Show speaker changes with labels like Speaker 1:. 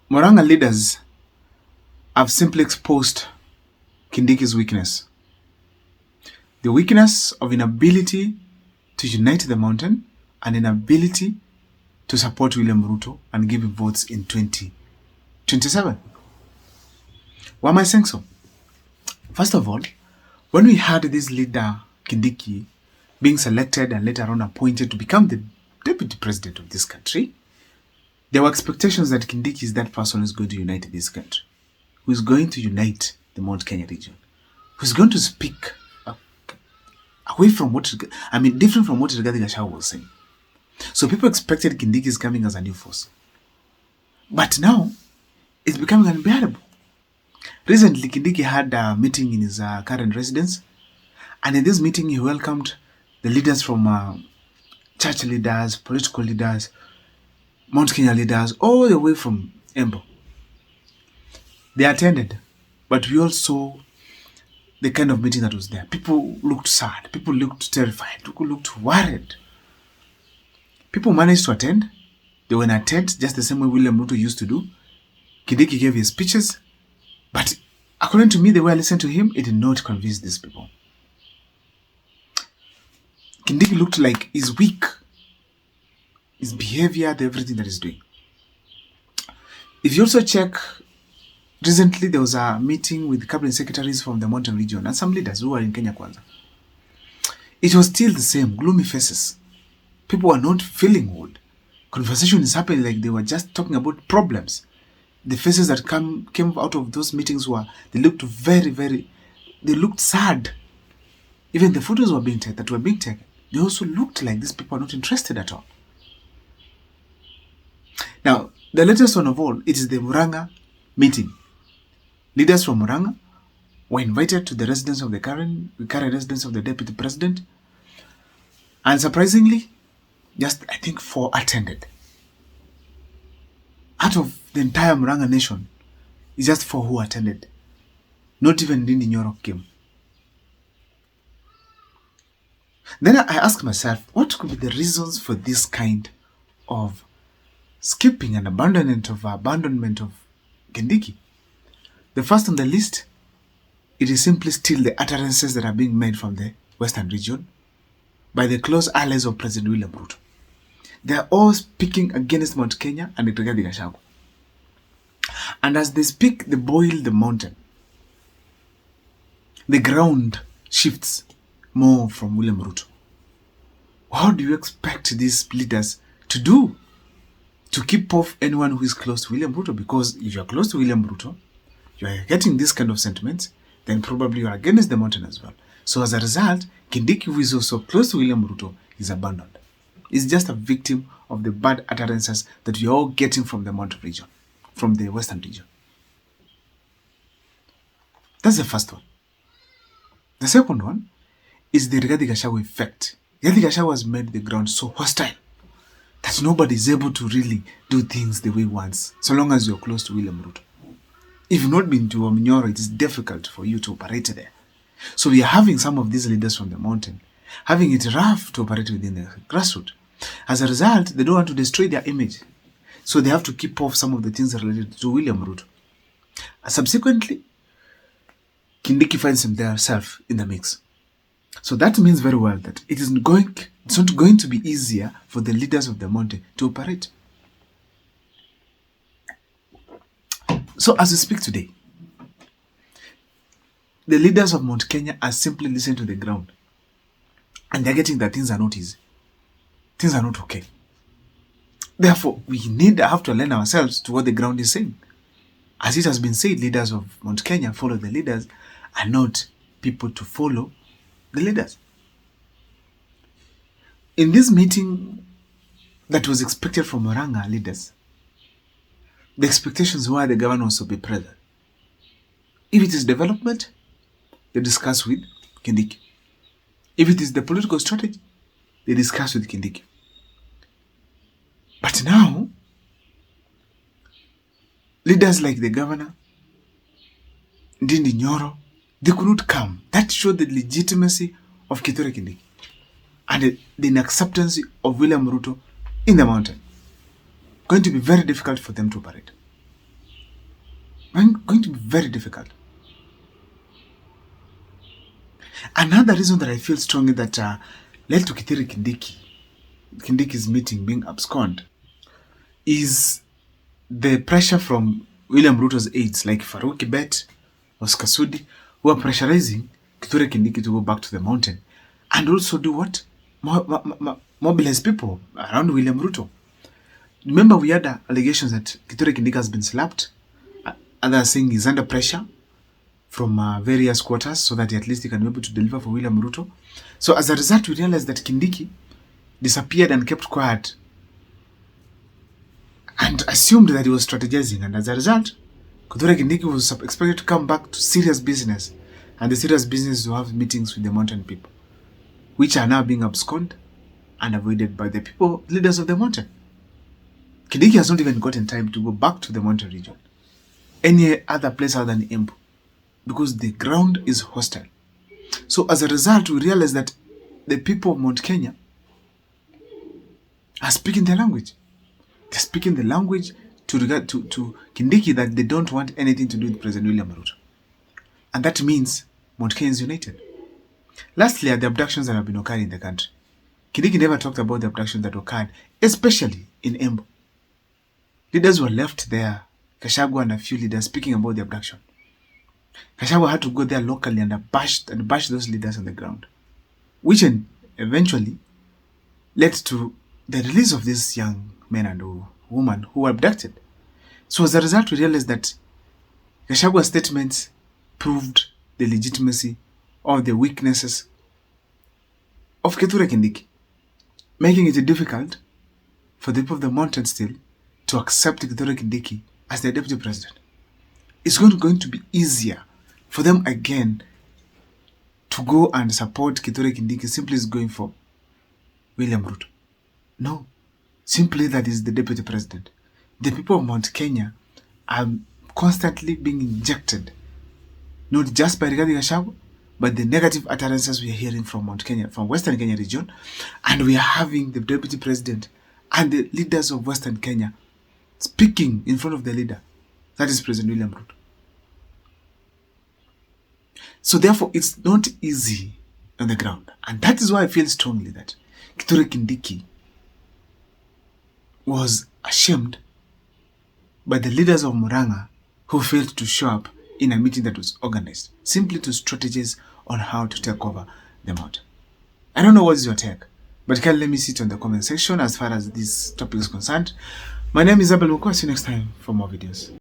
Speaker 1: Murang'a leaders have simply exposed Kindiki's weakness. The weakness of inability to unite the mountain and inability to support William Ruto and give him votes in 2027. Why am I saying so? First of all, when we had this leader, Kindiki, being selected and later on appointed to become the deputy president of this country, there were expectations that Kindiki is that person who is going to unite this country, who is going to unite the Mount Kenya region, who is going to speak away from different from what Rigathi Gachagua was saying. So people expected Kindiki is coming as a new force. But now, it's becoming unbearable. Recently, Kindiki had a meeting in his current residence, and in this meeting, he welcomed the leaders from church leaders, political leaders, Mount Kenya leaders, all the way from Embu. They attended, but we all saw the kind of meeting that was there. People looked sad, people looked terrified, people looked worried. People managed to attend. They were in a tent, just the same way William Ruto used to do. Kindiki gave his speeches, but according to me, the way I listened to him, it did not convince these people. Kindiki looked like he's weak. His behavior, everything that he's doing. If you also check, recently there was a meeting with cabinet secretaries from the mountain region and some leaders who were in Kenya Kwanza. It was still the same, gloomy faces. People were not feeling good. Conversation is happening like they were just talking about problems. The faces that came out of those meetings they looked they looked sad. Even the photos were being taken. They also looked like these people are not interested at all. Now, the latest one of all, it is the Murang'a meeting. Leaders from Murang'a were invited to the residence of the current residence of the deputy president. And surprisingly, just I think 4 attended. Out of the entire Murang'a nation, it's just 4 who attended. Not even Ndindi Nyoro came. Then I asked myself, what could be the reasons for this kind of skipping and abandonment of Kindiki? The first on the list, it is simply still the utterances that are being made from the Western region by the close allies of President William Ruto. They are all speaking against Mount Kenya and Rigathi Gachagua. And as they speak, they boil the mountain. The ground shifts more from William Ruto. How do you expect these leaders to do to keep off anyone who is close to William Ruto? Because if you are close to William Ruto, you are getting this kind of sentiments, then probably you are against the mountain as well. So as a result, Kindiki, who is also close to William Ruto, is abandoned. Is just a victim of the bad utterances that we are all getting from the mountain region, from the Western region. That's the first one. The second one is the Rigathi Gachagua effect. Rigathi Gachagua has made the ground so hostile that nobody is able to really do things the way he wants, so long as you're close to William Ruto. If you've not been to Omnyoro, it is difficult for you to operate there. So we are having some of these leaders from the mountain having it rough to operate within the grassroots. As a result, they don't want to destroy their image. So they have to keep off some of the things related to William Ruto. Subsequently, Kindiki finds himself in the mix. So that means very well that it's not going to be easier for the leaders of the mountain to operate. So as we speak today, the leaders of Mount Kenya are simply listening to the ground. And they're getting that things are not easy. Things are not okay. Therefore, we have to align ourselves to what the ground is saying. As it has been said, leaders of Mount Kenya follow the leaders and not people to follow the leaders. In this meeting that was expected from Murang'a leaders, the expectations were the governor also be present. If it is development, they discuss with Kindiki. If it is the political strategy, they discuss with Kindiki. But now, leaders like the governor, Ndindi Nyoro, they could not come. That showed the legitimacy of Kithure Kindiki and the inacceptance of William Ruto in the mountain. Going to be very difficult for them to operate. going to be very difficult. Another reason that I feel strongly that led to Kindiki's meeting being absconded is the pressure from William Ruto's aides like Farouk Kibet, Oscar Sudi, who are pressurizing Kithure Kindiki to go back to the mountain and also do what? Mobilize people around William Ruto. Remember, we had allegations that Kithure Kindiki has been slapped. Others saying he's under pressure from various quarters so that at least he can be able to deliver for William Ruto. So as a result, we realized that Kindiki disappeared and kept quiet and assumed that he was strategizing. And as a result, Kithure Kindiki was expected to come back to serious business. And the serious business is to have meetings with the mountain people, which are now being absconded and avoided by the people, leaders of the mountain. Kindiki has not even gotten time to go back to the mountain region, any other place other than Embu, because the ground is hostile. So as a result, we realize that the people of Mount Kenya are speaking their language. They're speaking the language to Kindiki that they don't want anything to do with President William Ruto. And that means Mount Kenya is united. Lastly, are the abductions that have been occurring in the country. Kindiki never talked about the abductions that occurred, especially in Embu. Leaders were left there, Gachagua and a few leaders, speaking about the abduction. Gachagua had to go there locally and bash those leaders on the ground, which eventually led to the release of these young men and women who were abducted. So as a result, we realized that Gachagua's statements proved the legitimacy of the weaknesses of Kithure Kindiki, making it difficult for the people of the mountain still to accept Kithure Kindiki as their deputy president. It's going to be easier for them again to go and support Kithure Kindiki simply is going for William Ruto. No, simply that is the deputy president. The people of Mount Kenya are constantly being injected, not just by Rigathi Gachagua, but the negative utterances we are hearing from Mount Kenya, from Western Kenya region, and we are having the deputy president and the leaders of Western Kenya speaking in front of the leader, that is President William Ruto. So therefore, it's not easy on the ground. And that is why I feel strongly that Kithure Kindiki was ashamed by the leaders of Murang'a who failed to show up in a meeting that was organized, simply to strategize on how to take over the mountain. I don't know what is your take, but can let me see it on the comment section as far as this topic is concerned. My name is Abel Mukwa. See you next time for more videos.